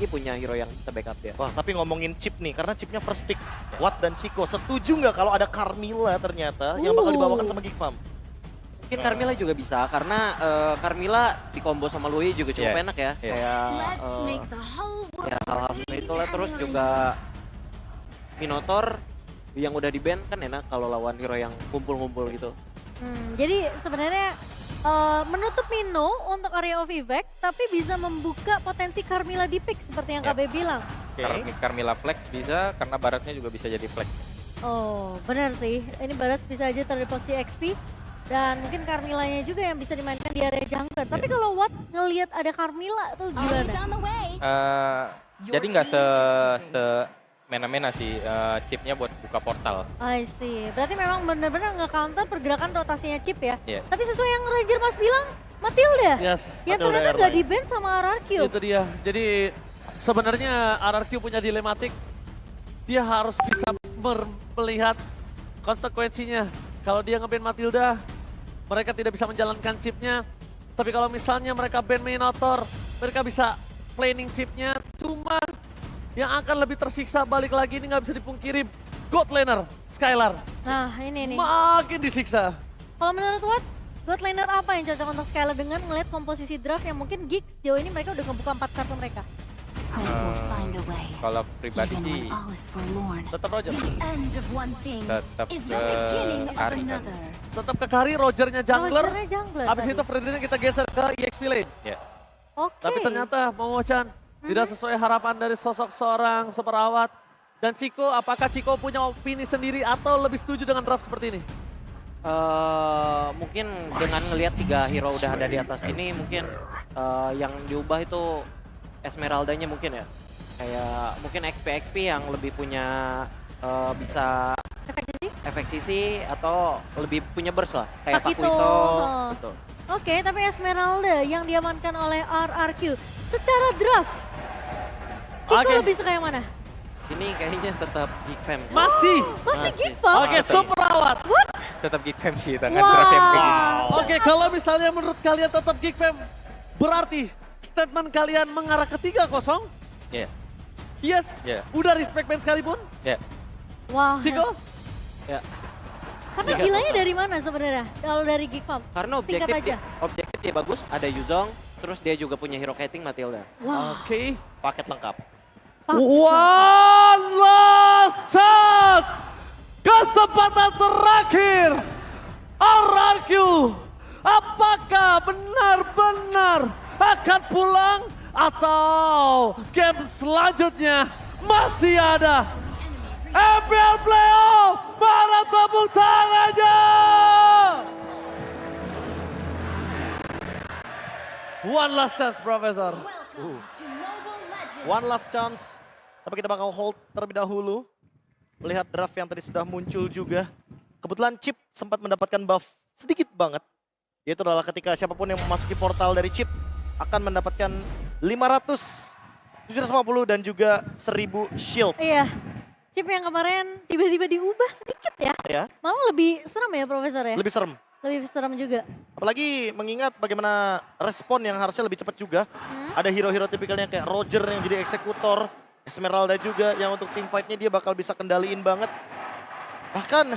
lagi punya hero yang bisa backup dia. Wah, tapi ngomongin chip nih, karena chipnya first pick. Watt dan Chico, setuju nggak kalau ada Carmilla ternyata yang bakal dibawakan sama Geek Farm? Mungkin Carmilla juga bisa, karena Carmilla di combo sama Lui juga cukup enak ya. Kayak ya hal-hal seperti itulah. Terus juga Minotaur yang udah di-ban kan enak kalau lawan hero yang kumpul-kumpul gitu. Jadi sebenarnya menutup Mino untuk area of effect, tapi bisa membuka potensi Carmilla di pick seperti yang KB bilang. Carmilla flex bisa, karena Baratnya juga bisa jadi flex. Oh, benar sih. Ini Barat bisa aja taruh di posisi XP. Dan mungkin Carmillanya juga yang bisa dimainkan di area jungler. Tapi kalau Watt ngelihat ada Carmilla tuh gimana? Jadi nggak mena-mena sih chipnya buat buka portal. I see. Berarti memang benar-benar nge-counter pergerakan rotasinya Chip ya. Yeah. Tapi sesuai yang Ranger Mas bilang, Matilda. Yes. Yang Matilda ternyata gak Airlines. di-ban sama RRQ. Itu dia. Jadi sebenarnya RRQ punya dilematik. Dia harus bisa melihat konsekuensinya. Kalau dia nge-ban Matilda, mereka tidak bisa menjalankan chipnya. Tapi kalau misalnya mereka ban Minotaur, mereka bisa planning chipnya. Cuma yang akan lebih tersiksa balik lagi ini nggak bisa dipungkiri. God laner, Skylar. Nah ini nih. Makin disiksa. Kalau menurut Watt, God laner apa yang cocok untuk Skylar dengan ngeliat komposisi draft yang mungkin Geeks sejauh ini mereka udah ngebuka 4 kartu mereka. Kalau pribadi sih Tetap Roger. tetap ke Ari kan. Tetap ke Kari, Rogernya jungler. Rogernya jungler Abis tadi. itu Frederick kita geser ke EXP lane. Ya. Oke. Tapi ternyata Momo-chan tidak sesuai harapan dari sosok seorang seperawat. Dan Chico, apakah Chico punya opini sendiri atau lebih setuju dengan draft seperti ini? Mungkin dengan ngelihat 3 hero udah ada di atas ini, mungkin yang diubah itu Esmeraldanya mungkin ya. Kayak mungkin XP yang lebih punya bisa efek sisi atau lebih punya burst lah. Kayak Pakito. Pakuito. Oh. Gitu. Oke, tapi Esmeralda yang diamankan oleh RRQ. Secara draft, Chico Oke. lebih suka yang mana? Ini kayaknya tetap Geek Fam. Masih. Masih Masih. Geek Farm? Oke, seperawat. Tetap Geek Fam sih, nggak surat yang kayak gini. Oke, kalau misalnya menurut kalian tetap Geek Fam, berarti statement kalian mengarah ke 3-0? Iya. Yes, Yeah. udah respect man sekalipun. Ya. Wah. Chico, Karena 3-0. gilanya dari mana sebenarnya? Kalau dari Geek Farm? Karena Singkat aja. objektif dia bagus, ada Yuzong, terus dia juga punya hero kiting Matilda. Wah. oke. Paket lengkap. One last chance. Kesempatan terakhir. RRQ. Apakah benar-benar akan pulang atau game selanjutnya masih ada? MPL Playoff, mana tepuk tangannya? One last chance, Profesor. One last chance. Tapi kita bakal hold terlebih dahulu. Melihat draft yang tadi sudah muncul juga. Kebetulan Chip sempat mendapatkan buff sedikit banget. Yaitu adalah ketika siapapun yang memasuki portal dari Chip akan mendapatkan 500, 750 dan juga 1000 shield. Iya. Chip yang kemarin tiba-tiba diubah sedikit ya. Ya, Malah lebih serem ya Profesor ya? lebih serem. Lebih serem juga. Apalagi mengingat bagaimana respon yang harusnya lebih cepat juga. Ada hero-hero tipikalnya kayak Roger yang jadi eksekutor. Esmeralda juga yang untuk team fight-nya dia bakal bisa kendaliin banget. Bahkan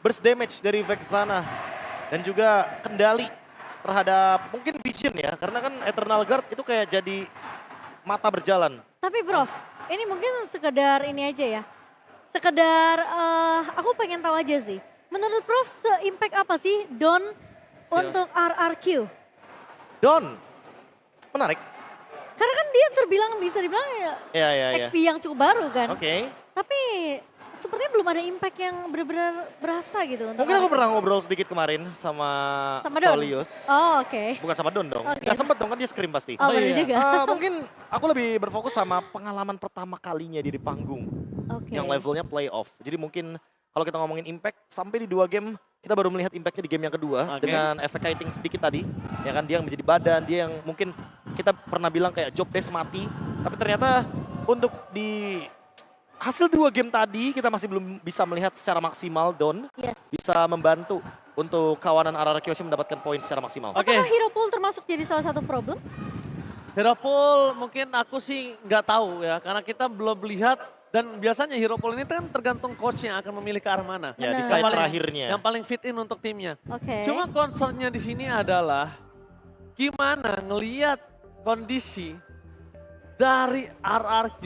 burst damage dari Vexana. Dan juga kendali terhadap mungkin vision ya. Karena kan Eternal Guard itu kayak jadi mata berjalan. Tapi Prof, ini mungkin sekedar ini aja ya. Sekedar aku pengen tahu aja sih. Menurut Prof, se-impact apa sih Don untuk RRQ? Don, menarik. Karena kan dia terbilang bisa dibilang ya Ya. XP yang cukup baru kan. Oke. Tapi sepertinya belum ada impact yang benar-benar berasa gitu. Untuk Mungkin aku RRQ. pernah ngobrol sedikit kemarin sama Don? Paulius. Oh oke. Bukan sama Don dong. Oke. Nggak sempet dong kan dia scream pasti. Oh benar iya. juga. Mungkin aku lebih berfokus sama pengalaman pertama kalinya dia di panggung. Oke. Yang levelnya playoff. Jadi mungkin kalau kita ngomongin impact, sampai di 2 game kita baru melihat impactnya di game yang kedua. Oke. Dengan efek kiting sedikit tadi. Ya kan dia yang menjadi badan, dia yang mungkin kita pernah bilang kayak job desk mati. Tapi ternyata untuk di hasil 2 game tadi kita masih belum bisa melihat secara maksimal Don. Yes. Bisa membantu untuk kawanan RRQ mendapatkan poin secara maksimal. Oke. Apakah hero pool termasuk jadi salah satu problem? Hero Pool mungkin aku sih nggak tahu ya, karena kita belum melihat dan biasanya Hero Pool ini kan tergantung coach yang akan memilih ke arah mana. Ya, di Benar. side Yang paling- terakhirnya. Yang paling fit in untuk timnya. Oke. Cuma concernnya di sini adalah gimana ngelihat kondisi dari RRQ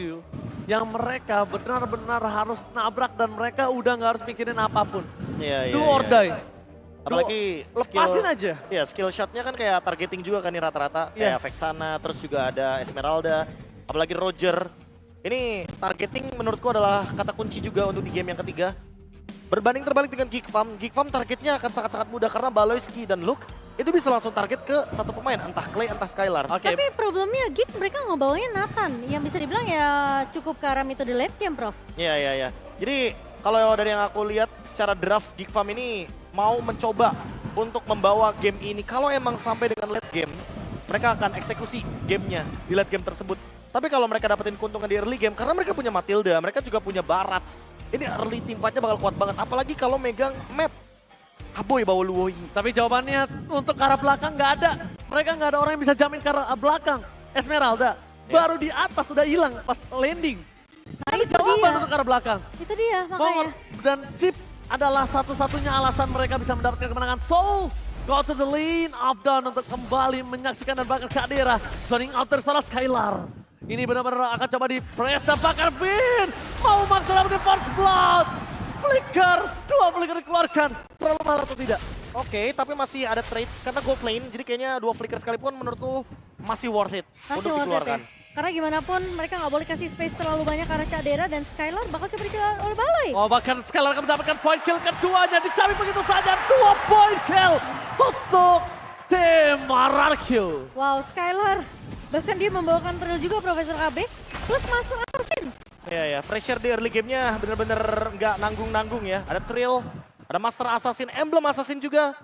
yang mereka benar-benar harus nabrak dan mereka udah nggak harus mikirin apapun. Iya, Do or die. Apalagi Lepasin aja. Ya, skill shotnya kan kayak targeting juga kan nih rata-rata. Kayak Yes. Vexana, terus juga ada Esmeralda, apalagi Roger. Ini targeting menurutku adalah kata kunci juga untuk di game yang ketiga. Berbanding terbalik dengan Geek Farm targetnya akan sangat-sangat mudah karena Baloyski dan Luke itu bisa langsung target ke satu pemain, entah Clay, entah Skylar. Oke, Tapi problemnya Geek mereka ngebawanya Nathan yang bisa dibilang ya cukup ke arah metode late game, Prof. Iya, iya, iya. Jadi kalau dari yang aku lihat secara draft Geek Farm ini mau mencoba untuk membawa game ini. Kalau emang sampai dengan late game, mereka akan eksekusi gamenya di late game tersebut. Tapi kalau mereka dapetin keuntungan di early game, karena mereka punya Matilda, mereka juga punya Barats. Ini early team fight-nya bakal kuat banget. Apalagi kalau megang map. Aboy bawa Luoyi. tapi jawabannya untuk ke arah belakang nggak ada. Mereka nggak ada orang yang bisa jamin ke arah belakang. Esmeralda baru di atas udah hilang pas landing. Nah, Ada itu jawaban dia. untuk ke arah belakang. Itu dia Power makanya. dan chip adalah satu-satunya alasan mereka bisa mendapatkan kemenangan. So, go to the lane of down untuk kembali menyaksikan dan bahkan Kadera. Zoning out dari salah Skylar. Ini benar-benar akan coba di press dan bakar Bin. Mau maksa dapetin first blood. Flicker, 2 flicker dikeluarkan. Terlalu mahal atau tidak? Oke, tapi masih ada trade karena gold lane. Jadi kayaknya 2 flicker sekalipun menurutku masih worth it Masih untuk worth it ya. dikeluarkan. Karena gimana pun mereka nggak boleh kasih space terlalu banyak karena Cadera dan Skylar bakal coba dikeluarkan oleh Baloi. Oh, bahkan Skylar akan mendapatkan point kill keduanya. Dicabik begitu saja, 2 point kill untuk tim RRQ. Wow, Skylar. Bahkan dia membawakan trail juga Profesor KB. Plus masuk assassin. Iya, ya, pressure di early game-nya bener-bener nggak nanggung-nanggung ya. Ada Trill, ada Master Assassin, Emblem Assassin juga.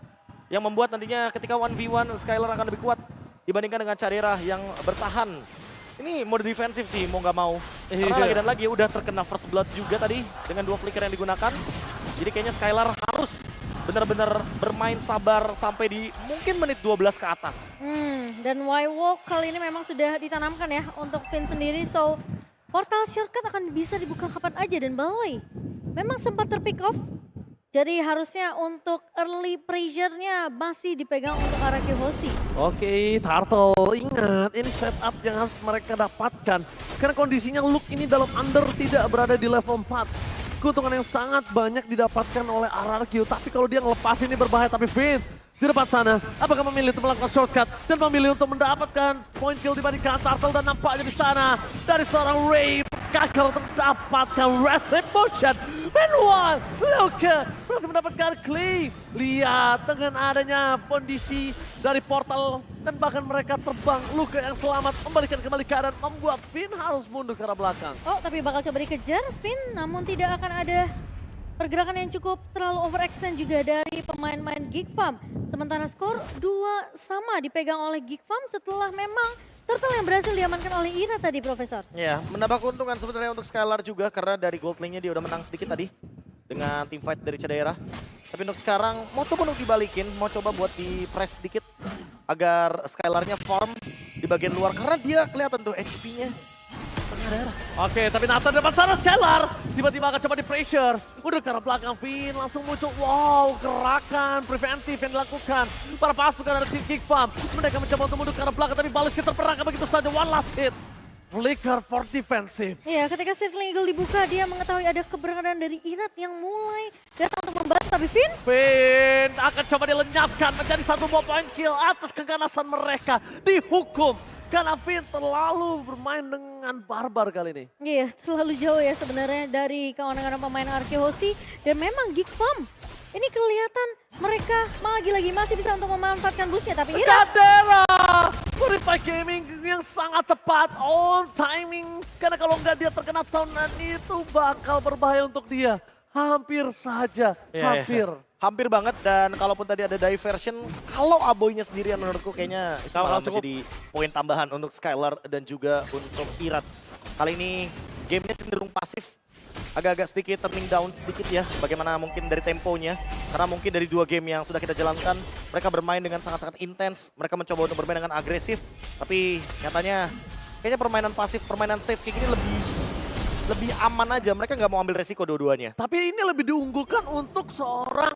Yang membuat nantinya ketika 1v1 Skylar akan lebih kuat dibandingkan dengan Cadera yang bertahan. Ini mode defensif sih, mau nggak mau. Karena Iya. lagi dan lagi udah terkena first blood juga tadi dengan 2 flicker yang digunakan. Jadi kayaknya Skylar harus benar-benar bermain sabar sampai di mungkin menit 12 ke atas. Dan Y-Walk kali ini memang sudah ditanamkan ya untuk Finn sendiri. So, portal shortcut akan bisa dibuka kapan aja dan Baloi memang sempat terpick off. Jadi harusnya untuk early pressure-nya masih dipegang untuk RRQ Hoshi. Oke, Turtle, ingat ini setup yang harus mereka dapatkan. Karena kondisinya Luke ini dalam under tidak berada di level 4. Keuntungan yang sangat banyak didapatkan oleh RRQ. Tapi kalau dia ngelepas ini berbahaya, tapi Finn di depan sana, apakah memilih untuk melakukan shortcut dan memilih untuk mendapatkan point kill dibandingkan Turtle dan nampaknya di sana dari seorang Ray gagal untuk mendapatkan retribution. Meanwhile, Luke berhasil mendapatkan Clay. Lihat dengan adanya kondisi dari portal dan bahkan mereka terbang, Luke yang selamat membalikan kembali keadaan membuat Finn harus mundur ke arah belakang. Oh, tapi bakal coba dikejar Finn, namun tidak akan ada pergerakan yang cukup terlalu overextend juga dari pemain-pemain Geek Farm. Sementara skor 2 sama dipegang oleh Geek Farm setelah memang Turtle yang berhasil diamankan oleh Ira tadi, Profesor. Ya, menambah keuntungan sebenarnya untuk Skylar juga karena dari gold lane-nya dia udah menang sedikit tadi dengan team fight dari Cadera. Tapi untuk sekarang mau coba untuk dibalikin, mau coba buat di press sedikit agar Skylar-nya farm di bagian luar karena dia kelihatan tuh HP-nya setengah darah. Oke, tapi Nathan depan sana Skylar. Tiba-tiba akan coba di pressure. Udah ke arah belakang Finn langsung muncul. Wow, gerakan preventif yang dilakukan. Para pasukan dari tim Geek Farm. Mereka mencoba untuk mundur ke arah belakang tapi balas kita terperangkap begitu saja. One last hit. Flicker for defensive. Iya, ketika Stirling Eagle dibuka, dia mengetahui ada keberadaan dari Irat yang mulai datang untuk membantu. Tapi Finn, Finn akan coba dilenyapkan menjadi 1 point kill atas keganasan mereka. Dihukum. Karena Finn terlalu bermain dengan barbar kali ini. iya terlalu jauh ya sebenarnya dari kewenangan pemain RRQ Hoshi. Dan memang Geek Farm, ini kelihatan mereka lagi-lagi masih bisa untuk memanfaatkan busnya. Tapi Irat, Kadera! Purify Gaming yang sangat tepat, on timing. Karena kalau nggak dia terkena taunnan itu bakal berbahaya untuk dia. Hampir saja, Iya, hampir. Hampir banget dan kalaupun tadi ada diversion, kalau Aboynya sendirian menurutku kayaknya itu malah Cukup. menjadi poin tambahan untuk Skylar dan juga untuk Irat. Kali ini gamenya cenderung pasif agak-agak sedikit turning down sedikit ya, bagaimana mungkin dari temponya. Karena mungkin dari 2 game yang sudah kita jalankan, mereka bermain dengan sangat-sangat intens, mereka mencoba untuk bermain dengan agresif, tapi nyatanya kayaknya permainan pasif, permainan safe kayak gini lebih aman aja, mereka nggak mau ambil resiko dua-duanya. Tapi ini lebih diunggulkan untuk seorang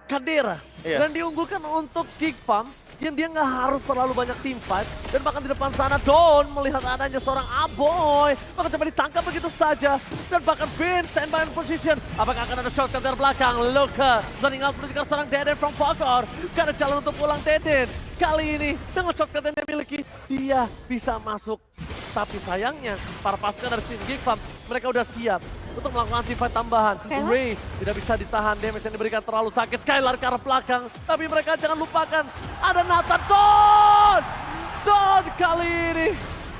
Kadera. Iya. Dan diunggulkan untuk Geek Farm yang dia nggak harus terlalu banyak team fight. Dan bahkan di depan sana Don melihat adanya seorang Aboy. Maka coba ditangkap begitu saja. Dan bahkan Vince stand by in position. Apakah akan ada shotgun dari belakang? Luka running out menuju ke seorang Deden from Falcor. Gak ada jalan untuk pulang Deden. Kali ini dengan shotgun yang dia miliki, dia bisa masuk. Tapi sayangnya para pasukan dari tim Geek Farm, mereka udah siap untuk melakukan team fight tambahan. Skylar? Ray tidak bisa ditahan, damage yang diberikan terlalu sakit. Skylar ke arah belakang, tapi mereka jangan lupakan ada Nathan. Don kali ini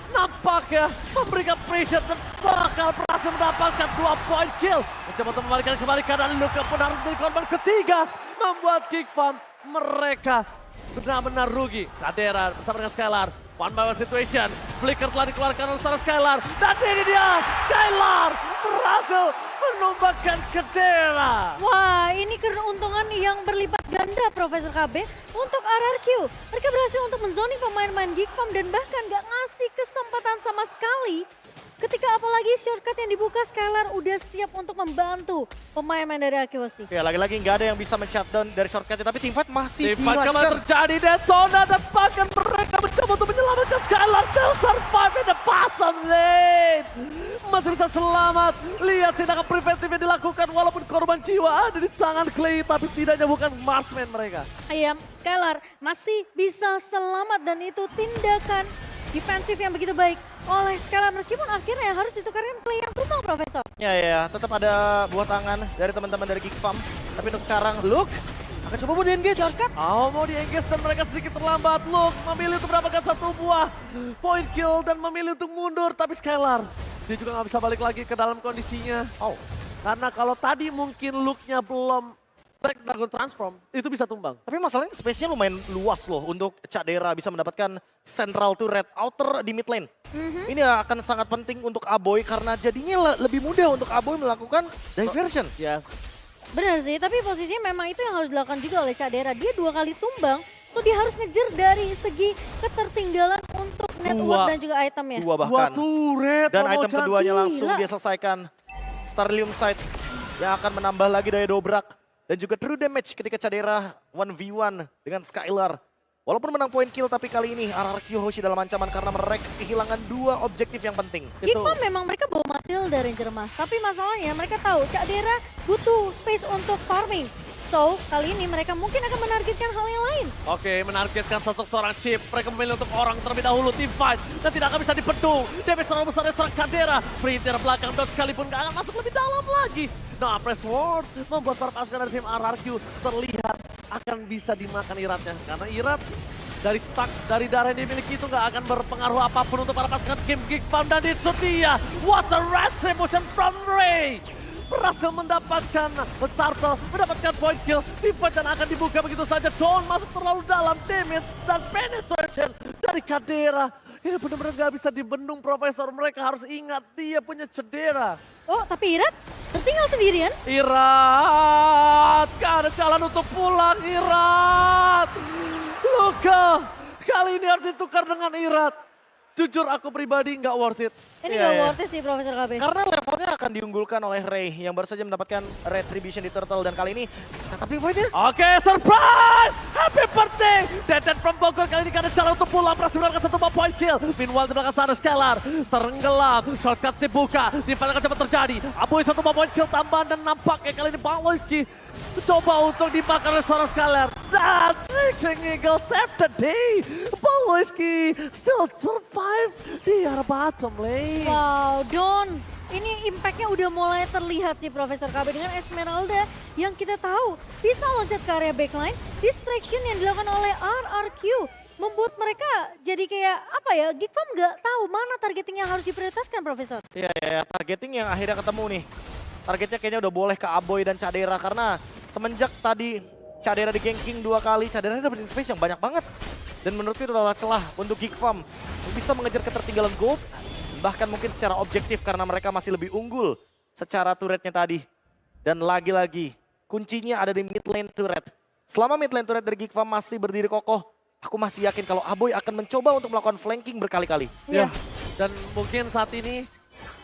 nampaknya memberikan pressure dan bakal berhasil mendapatkan 2 point kill. Mencoba untuk membalikan kembali keadaan Luka pun harus menjadi korban ketiga. Membuat Geek Farm mereka benar-benar rugi. Kadera bersama dengan Skylar. One by one situation. Flicker telah dikeluarkan oleh seorang Skylar. Dan ini dia, Skylar berhasil menumbangkan Kadera. Wah, ini keuntungan yang berlipat ganda Profesor KB untuk RRQ. Mereka berhasil untuk menzoning pemain-pemain Geek Farm dan bahkan gak ngasih kesempatan sama sekali. Ketika apalagi shortcut yang dibuka, Skylar udah siap untuk membantu pemain-pemain dari Akiwasi. Ya lagi-lagi nggak ada yang bisa men-shutdown dari shortcutnya, tapi teamfight masih Team fight kembali dilanjutkan. terjadi, Detona dan bahkan mereka mencoba untuk menyelamatkan Skylar. Still survive in the bottom lane. Masih bisa selamat. Lihat tindakan preventif yang dilakukan walaupun korban jiwa ada di tangan Clay. Tapi setidaknya bukan marksman mereka. Ayam, Skylar masih bisa selamat dan itu tindakan defensif yang begitu baik oleh Skylar meskipun akhirnya harus ditukarkan Clay yang tumbang, Profesor. Ya, tetap ada buah tangan dari teman-teman dari Geek Farm. Tapi untuk sekarang, Luke akan coba buat di-engage. Shortcut. Mau di-engage dan mereka sedikit terlambat. Luke memilih untuk mendapatkan 1 buah point kill dan memilih untuk mundur. Tapi Skylar, dia juga nggak bisa balik lagi ke dalam kondisinya. Oh, Karena kalau tadi mungkin Luke-nya belum Black Dragon Transform, itu bisa tumbang. tapi masalahnya space-nya lumayan luas loh untuk Cadera bisa mendapatkan central to red outer di mid lane. Ini akan sangat penting untuk Aboy karena jadinya lebih mudah untuk Aboy melakukan diversion. Yes. Benar sih, tapi posisinya memang itu yang harus dilakukan juga oleh Cadera. Dia 2 kali tumbang, so dia harus ngejar dari segi ketertinggalan untuk network dan juga itemnya. Dua Wah bahkan. tuh, red. Dan mau item cantik. keduanya langsung Gila. dia selesaikan. Starlium Sight yang akan menambah lagi daya dobrak. Dan juga true damage ketika Cadera 1v1 dengan Skylar. Walaupun menang point kill tapi kali ini RRQ Hoshi dalam ancaman karena mereka kehilangan 2 objektif yang penting. Geek Farm memang mereka bawa Matilda Ranger Emas, tapi masalahnya mereka tahu Cadera butuh space untuk farming. So, kali ini mereka mungkin akan menargetkan hal yang lain. Oke, menargetkan sosok seorang Chip. Mereka memilih untuk orang terlebih dahulu team fight. Dan tidak akan bisa dibendung. Damage terlalu besar dari seorang Kadera. Printer belakang dot sekalipun gak akan masuk lebih dalam lagi. Nah, press ward membuat para pasukan dari tim RRQ terlihat akan bisa dimakan Iratnya. Karena Irat dari stack, dari darah yang dimiliki itu gak akan berpengaruh apapun untuk para pasukan game Geek Farm. Dan itu dia, what a retribution from Ray. Berhasil mendapatkan turtle, mendapatkan point kill. Team fight dan akan dibuka begitu saja. Dawn masuk terlalu dalam, damage dan penetration dari Kadera. Ini benar-benar gak bisa dibendung, Profesor. Mereka harus ingat dia punya cedera. Oh, tapi Irat tertinggal sendirian. Irat, gak ada jalan untuk pulang, Irat. Luka, kali ini harus ditukar dengan Irat. Jujur aku pribadi nggak worth it. Ini Iya, gak iya. worth it sih Profesor KB. Karena levelnya akan diunggulkan oleh Ray yang baru saja mendapatkan retribution di turtle dan kali ini setup fight-nya. Oke, surprise! Happy birthday! Deden from Bogor kali ini gak ada jalan untuk pulang. Berhasil mendapatkan 1 point kill. Meanwhile di belakang sana Skylar terenggelam. Shortcut dibuka. Di mana akan cepat terjadi. Aboy 1 point kill tambahan dan nampaknya kali ini Bang Loiski coba untuk dibakar oleh seorang Skylar. Dan Strickling Eagle save the day. Bang Loiski still survive di arah bottom lane. Wow, Don. Ini impactnya udah mulai terlihat sih Profesor KB dengan Esmeralda yang kita tahu bisa loncat ke area backline. Distraction yang dilakukan oleh RRQ membuat mereka jadi kayak apa ya, Geek Farm nggak tahu mana targeting yang harus diprioritaskan Profesor. Iya, targeting yang akhirnya ketemu nih. Targetnya kayaknya udah boleh ke Aboy dan Cadera karena semenjak tadi Cadera di ganking 2 kali, Cadera dapetin space yang banyak banget. Dan menurutku itu adalah celah untuk Geek Farm yang bisa mengejar ketertinggalan gold. Bahkan mungkin secara objektif karena mereka masih lebih unggul secara turretnya tadi. Dan lagi-lagi kuncinya ada di mid lane turret. Selama mid lane turret dari Geek Farm masih berdiri kokoh, aku masih yakin kalau Aboy akan mencoba untuk melakukan flanking berkali-kali. Iya. Dan mungkin saat ini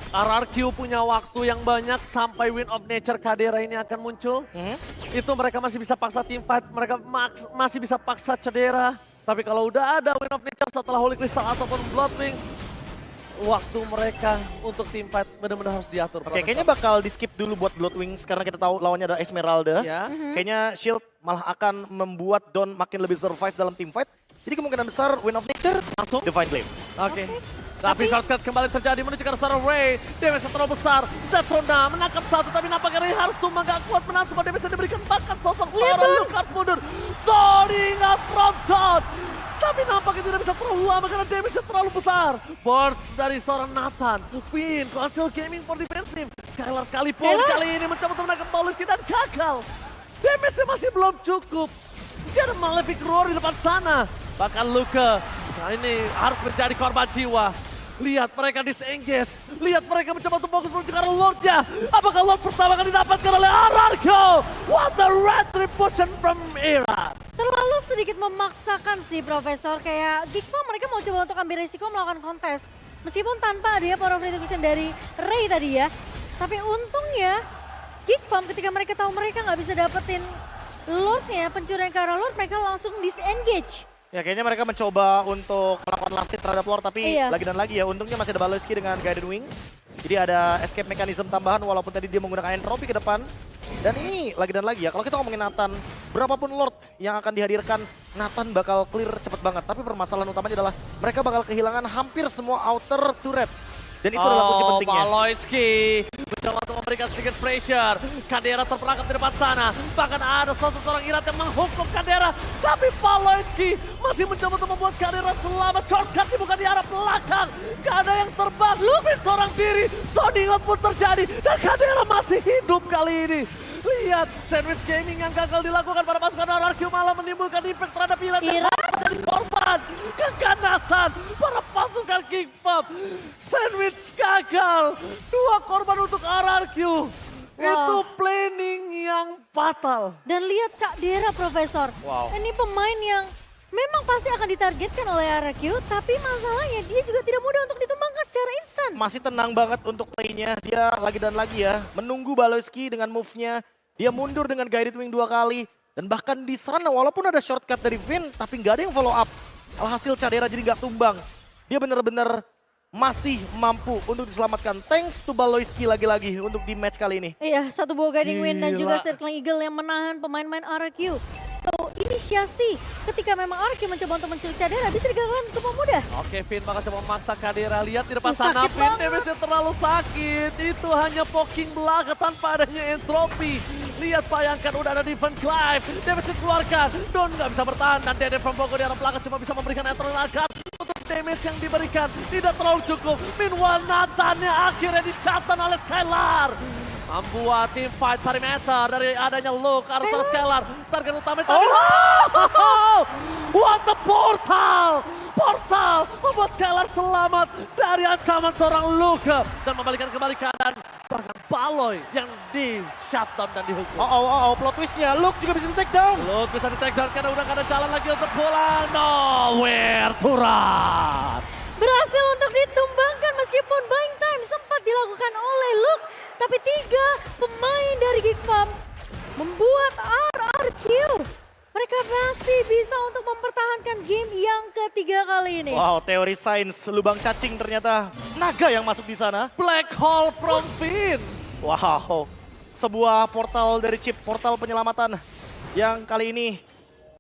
RRQ punya waktu yang banyak sampai Wind of Nature Kadera ini akan muncul. Itu mereka masih bisa paksa team fight, mereka masih bisa paksa Cedera. Tapi kalau udah ada Wind of Nature setelah Holy Crystal ataupun Blood Wings, waktu mereka untuk team fight benar-benar harus diatur. Oke, kayaknya bakal di skip dulu buat Blood Wings karena kita tahu lawannya ada Esmeralda. Ya. Kayaknya Shield malah akan membuat Dawn makin lebih survive dalam team fight. Jadi kemungkinan besar Wind of Nature Langsung. Divine Blade. Oke. Tapi shortcut kembali terjadi menuju ke arah Ray. Damage yang terlalu besar. Zetrona menangkap satu tapi nampaknya Ray harus tumbang gak kuat menahan semua damage yang diberikan. Bahkan sosok seorang Lucas mundur. Zoringat from down. Tapi nampaknya tidak bisa terlalu lama karena damage-nya terlalu besar. Burst dari seorang Nathan. Finn, Council Gaming for defensive. Skylar sekalipun kali ini mencoba untuk menangkap Pauliski dan gagal. Damage-nya masih belum cukup. Dia ada Malefic Roar di depan sana. Bahkan Luka, nah ini harus menjadi korban jiwa. Lihat mereka disengage. Lihat mereka mencoba untuk fokus menuju ke arah Lordnya. Apakah Lord pertama kali didapatkan oleh RRQ? What the retribution from Era. Terlalu sedikit memaksakan sih Profesor. Kayak Geek Farm mereka mau coba untuk ambil risiko melakukan kontes. Meskipun tanpa adanya power of retribution dari Ray tadi ya. Tapi untungnya Geek Farm ketika mereka tahu mereka nggak bisa dapetin Lordnya, pencurian ke arah Lord, mereka langsung disengage. Ya kayaknya mereka mencoba untuk melakukan last hit terhadap Lord, tapi Iya. lagi dan lagi ya untungnya masih ada Baloski dengan Guided Wing. Jadi ada escape mechanism tambahan walaupun tadi dia menggunakan entropy ke depan. Dan ini lagi dan lagi ya, kalau kita ngomongin Nathan, berapapun Lord yang akan dihadirkan, Nathan bakal clear cepet banget. Tapi permasalahan utamanya adalah mereka bakal kehilangan hampir semua outer turret. Dan itu adalah kunci pentingnya. Maloyski mencoba untuk memberikan sedikit pressure. Kadera terperangkap di depan sana. Bahkan ada seorang Irat yang menghukum Kadera. Tapi Maloyski masih mencoba untuk membuat Kadera selamat. Shortcut bukan di arah belakang. Gak ada yang terbang. Lufin seorang diri. Sounding-out pun terjadi. Dan Kadera masih hidup kali ini. Lihat sandwich gaming yang gagal dilakukan pada pasukan RRQ malah menimbulkan impact terhadap Irat. Jadi korban keganasan para pasukan Geek Farm. Sandwich gagal. 2 korban untuk RRQ. Itu planning yang fatal. Dan lihat Cak Dera Profesor. Wow. Ini pemain yang memang pasti akan ditargetkan oleh RRQ. Tapi masalahnya dia juga tidak mudah untuk ditumbangkan secara instan. Masih tenang banget untuk play-nya. Dia lagi dan lagi ya menunggu Baloski dengan move-nya. Dia mundur dengan Guided Wing 2 kali. Dan bahkan di sana walaupun ada shortcut dari Finn, tapi nggak ada yang follow up. Alhasil Cadera jadi nggak tumbang. Dia benar-benar masih mampu untuk diselamatkan. Thanks to Baloski lagi-lagi untuk di match kali ini. Iya, satu buah guiding win dan juga Gila. Circling Eagle yang menahan pemain-pemain RRQ. So, inisiasi ketika memang RRQ mencoba untuk menculik Cadera bisa digagalkan untuk mudah. Oke, Finn bakal coba memaksa Kadera. Lihat di depan Sakit sana, Finn banget. damage-nya terlalu sakit. Itu hanya poking belaka tanpa adanya entropy. Lihat, bayangkan udah ada Divine Clive. Damage dikeluarkan. Don nggak bisa bertahan. Dan Dede from Bogor di arah belakang cuma bisa memberikan eternal guard. Untuk damage yang diberikan tidak terlalu cukup. Meanwhile, Nathan-nya akhirnya dicatat oleh Skylar. Membuat tim fight perimeter dari adanya Luke arah seorang Skylar. Target utama itu what the portal! Portal membuat Skylar selamat dari ancaman seorang Luke. Dan membalikan kembali keadaan. Bahkan Baloy yang di shutdown dan dihukum. Plot twistnya. Luke juga bisa di take down. Luke bisa di take down karena udah gak ada jalan lagi untuk pulang. Nowhere to run. Berhasil untuk ditumbangkan meskipun buying time sempat dilakukan oleh Luke. Tapi 3 pemain dari Geek Farm membuat RRQ. Mereka masih bisa untuk mempertahankan game yang ketiga kali ini. Wow, teori sains lubang cacing ternyata naga yang masuk di sana. Black hole from Finn. Wow, sebuah portal dari chip, portal penyelamatan yang kali ini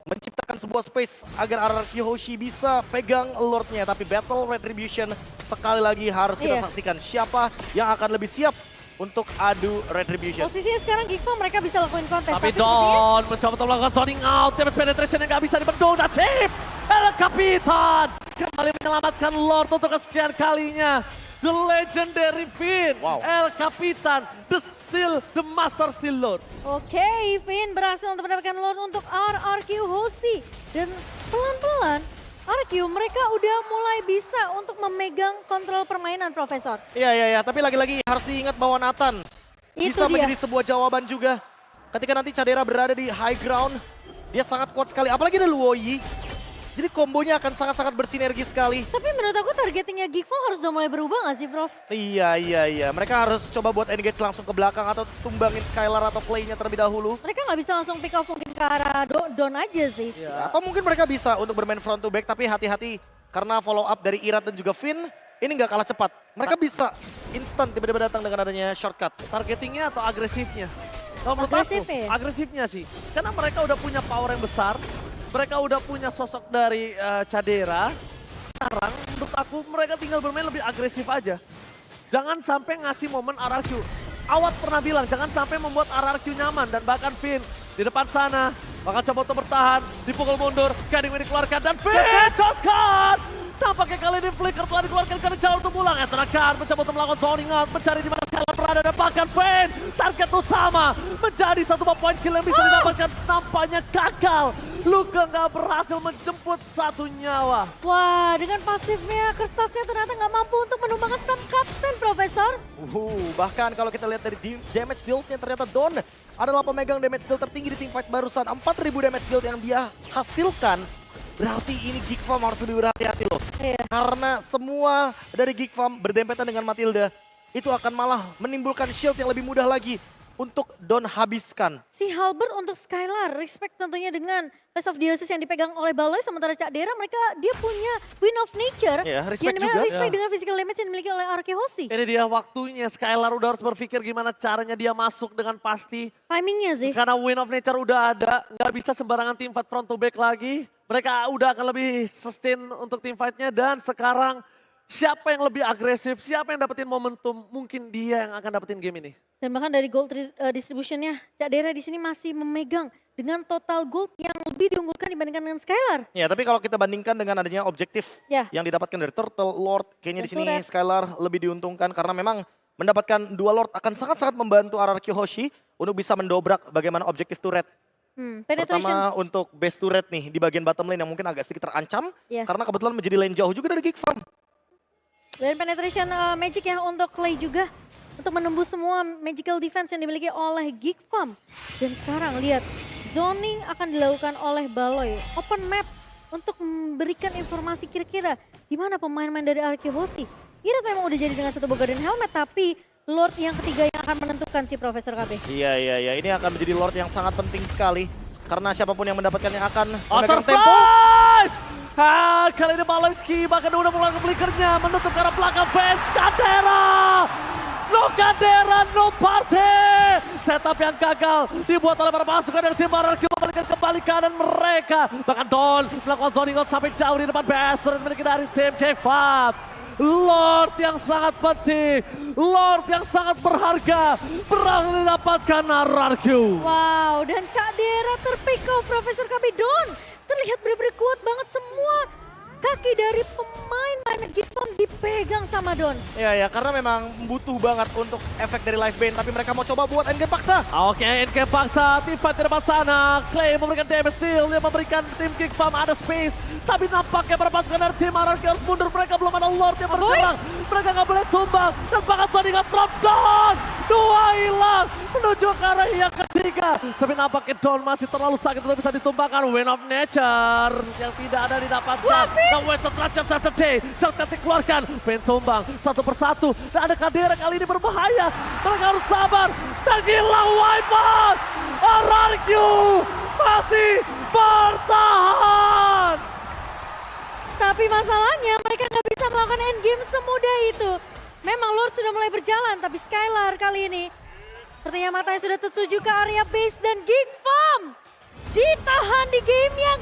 menciptakan sebuah space agar RRQ Hoshi bisa pegang Lordnya. Tapi Battle Retribution sekali lagi harus kita saksikan siapa yang akan lebih siap untuk adu Retribution. Posisinya sekarang Geek Farm mereka bisa lakuin kontes. Tapi sepertinya Don mencoba untuk melakukan zoning out. Damage penetration yang gak bisa dibendung. Dan Chip, El Capitan kembali menyelamatkan Lord untuk kesekian kalinya. The legendary Finn, Wow. El Capitan, the master still Lord. Oke, Finn berhasil untuk mendapatkan Lord untuk RRQ Hoshi. Dan pelan-pelan RRQ mereka udah mulai bisa untuk memegang kontrol permainan, Profesor. Iya, tapi lagi-lagi harus diingat bahwa Nathan Itu bisa dia. menjadi sebuah jawaban juga. Ketika nanti Cadera berada di high ground, dia sangat kuat sekali. Apalagi ada Luoyi. Jadi kombonya akan sangat-sangat bersinergi sekali. Tapi menurut aku targetingnya Geekfam harus udah mulai berubah gak sih, Prof? Iya. Mereka harus coba buat engage langsung ke belakang atau tumbangin Skylar atau Clay-nya terlebih dahulu. Mereka nggak bisa langsung pick off mungkin ke arah Don aja sih. Atau mungkin mereka bisa untuk bermain front to back, tapi hati-hati karena follow up dari Irat dan juga Finn, ini nggak kalah cepat. Mereka bisa instan tiba-tiba datang dengan adanya shortcut. Targetingnya atau agresifnya? Kalau menurut aku, Agresifnya ya? agresifnya sih. Karena mereka udah punya power yang besar, mereka udah punya sosok dari Cadera. Sekarang menurut aku mereka tinggal bermain lebih agresif aja. Jangan sampai ngasih momen RRQ. Awat pernah bilang jangan sampai membuat RRQ nyaman dan bahkan Finn di depan sana bakal coba untuk bertahan, dipukul mundur, Gading dikeluarkan dan Finn shotgun. Tampaknya kali ini Flicker telah dikeluarkan karena jauh untuk pulang. Etanakan mencoba untuk melakukan zoning out, mencari di mana Skylar berada dan bahkan Finn target utama menjadi satu poin kill yang bisa didapatkan, nampaknya gagal. Luka nggak berhasil menjemput satu nyawa. Wah, dengan pasifnya Kertasnya ternyata nggak mampu untuk menumbangkan sang kapten, Profesor. Bahkan kalau kita lihat dari damage deal-nya ternyata Don adalah pemegang damage deal tertinggi di teamfight barusan. 4.000 damage deal yang dia hasilkan. Berarti ini Geekfam harus lebih berhati-hati loh. Iya. Karena semua dari Geekfam berdempetan dengan Matilda. Itu akan malah menimbulkan shield yang lebih mudah lagi untuk Don habiskan. Si Halberd untuk Skylar, respect tentunya dengan Face of Dionysus yang dipegang oleh Baloy, sementara Cak Dera dia punya Win of Nature. Ya, respect yang dimana juga. respect Ya. dengan physical damage yang dimiliki oleh Arke Hoshi. Ini dia waktunya, Skylar udah harus berpikir gimana caranya dia masuk dengan pasti. Timingnya sih. Karena Win of Nature udah ada, nggak bisa sembarangan team fight front to back lagi. Mereka udah akan lebih sustain untuk team fight-nya dan sekarang siapa yang lebih agresif, siapa yang dapetin momentum, mungkin dia yang akan dapetin game ini. Dan bahkan dari gold distributionnya, Cak Dera di sini masih memegang dengan total gold yang lebih diunggulkan dibandingkan dengan Skylar. Ya, tapi kalau kita bandingkan dengan adanya objektif Ya. yang didapatkan dari Turtle, Lord, kayaknya di Dan sini Turret. Skylar lebih diuntungkan karena memang mendapatkan 2 Lord akan sangat-sangat membantu RRQ Hoshi untuk bisa mendobrak bagaimana objektif turret. Penetration. Pertama untuk base turret nih di bagian bottom lane yang mungkin agak sedikit terancam Yes. karena kebetulan menjadi lane jauh juga dari Geekfam. Dan penetration magic ya untuk Clay juga. Untuk menembus semua magical defense yang dimiliki oleh Geekfam. Dan sekarang lihat, zoning akan dilakukan oleh Baloy. Open map untuk memberikan informasi kira-kira di mana pemain-pemain dari Arke Hoshi. Irat memang udah jadi dengan satu Bogarden helmet, tapi Lord yang ketiga yang akan menentukan si Profesor KB. Iya. Ini akan menjadi Lord yang sangat penting sekali. Karena siapapun yang mendapatkannya akan memegang tempo. Surprise! Kali ini Baloyski bahkan udah mulai ke flickernya, menutup ke arah belakang fans Cadera! No Cadera, no party! Setup yang gagal dibuat oleh para pasukan dari tim RRQ membalikan kembali kanan mereka. Bahkan Don melakukan zoning out sampai jauh di depan base memiliki dari tim K5. Lord yang sangat penting, Lord yang sangat berharga, berhasil didapatkan RRQ. Wow, dan Cak Dera terpick off Profesor KB Don. Terlihat benar-benar kuat banget semua. Kaki dari pemain Geekfam dipegang sama Don. Ya, karena memang butuh banget untuk efek dari live band. Tapi mereka mau coba buat endgame paksa. Oke, endgame paksa, tim fight di depan sana. Clay memberikan damage steal, dia memberikan tim Geekfam ada space. Tapi nampaknya para pasukan dari tim RRQ harus mundur, mereka belum ada Lord yang bergerak. Mereka nggak boleh tumbang, dan bahkan Soningat drop down. 2 hilang, menuju ke arah yang ketiga. Tapi nampaknya Don masih terlalu sakit untuk bisa ditumbangkan. Win of Nature yang tidak ada didapatkan. Dan Western Transfer Saturday, shortcut dikeluarkan. Finn tumbang satu persatu, dan ada Cadera kali ini berbahaya. Mereka harus sabar, dan gila wipeout. RRQ masih bertahan. Tapi masalahnya mereka nggak bisa melakukan endgame semudah itu. Memang Lord sudah mulai berjalan, tapi Skylar kali ini sepertinya matanya sudah tertuju ke area base dan Geekfam ditahan di game yang